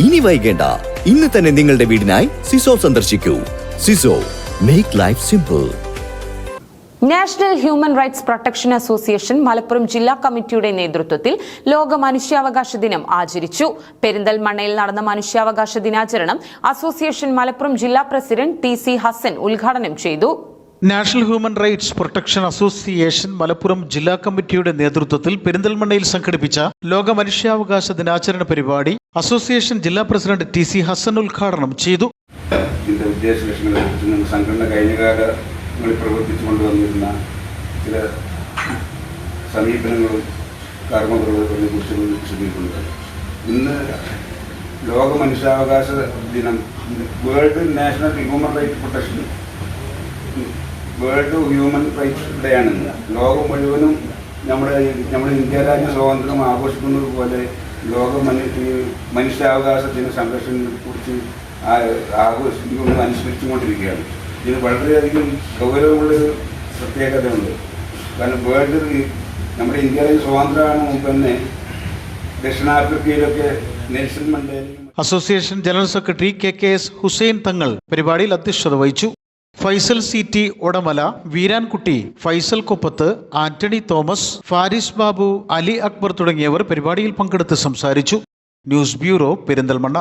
ഇനി വൈകേണ്ട, ഇന്ന് തന്നെ നിങ്ങളുടെ വീടിനായി സിസോ സന്ദർശിക്കൂ. സിസോ, make life simple. National human rights protection association Malappuram ജില്ലാ കമ്മിറ്റിയുടെ നേതൃത്വത്തിൽ ലോക മനുഷ്യാവകാശ ദിനം ആചരിച്ചു. പെരിന്തൽമണ്ണയിൽ നടന്ന മനുഷ്യാവകാശ ദിനാചരണം അസോസിയേഷൻ മലപ്പുറം ജില്ലാ പ്രസിഡന്റ് TC ഹസൻ ഉദ്ഘാടനം ചെയ്തു. National human rights protection association Malappuram ജില്ലാ കമ്മിറ്റിയുടെ നേതൃത്വത്തിൽ പെരിന്തൽമണ്ണയിൽ സംഘടിപ്പിച്ച ലോക മനുഷ്യാവകാശ ദിനാചരണ പരിപാടി അസോസിയേഷൻ ജില്ലാ പ്രസിഡന്റ് TC ഹസൻ ഉദ്ഘാടനം ചെയ്തു. സംഘടന കഴിഞ്ഞ കാലങ്ങളിൽ പ്രവർത്തിച്ചു കൊണ്ടുവന്നിരുന്ന ചില സമീപനങ്ങളും കർമ്മപ്രവർത്തനങ്ങളെ കുറിച്ച് വിശദീകരിക്കുന്നത്. ഇന്ന് ലോക മനുഷ്യാവകാശ ദിനം, world national human rights protection world human rights ഡേയാണ്. ലോകം മുഴുവനും നമ്മുടെ ഇന്ത്യ രാജ്യ സ്വാതന്ത്ര്യം ആഘോഷിക്കുന്നത് പോലെ ലോക മനുഷ്യാവകാശത്തിന് സംരക്ഷണത്തെ കുറിച്ച് ആഘോഷിച്ചുകൊണ്ട് അനുസ്മരിച്ചുകൊണ്ടിരിക്കുകയാണ്. ഇതിന് വളരെയധികം ഗൗരവമുള്ളൊരു പ്രത്യേകതയുണ്ട്. കാരണം നമ്മുടെ ഇന്ത്യ രാജ്യ സ്വാതന്ത്ര്യമാണ് മുമ്പ് തന്നെ ദക്ഷിണാഫ്രിക്കയിലൊക്കെ നെൽസൺ മണ്ടേലയും. Association general secretary KKS Hussain Thangal പരിപാടിയിൽ അധ്യക്ഷത വഹിച്ചു. ഫൈസൽ CT ഒടമല, വീരാൻകുട്ടി, ഫൈസൽ കൊപ്പത്ത്, ആന്റണി തോമസ്, ഫാരിസ് ബാബു, അലി അക്ബർ തുടങ്ങിയവർ പരിപാടിയിൽ പങ്കെടുത്ത് സംസാരിച്ചു. News bureau, Perinthalmanna.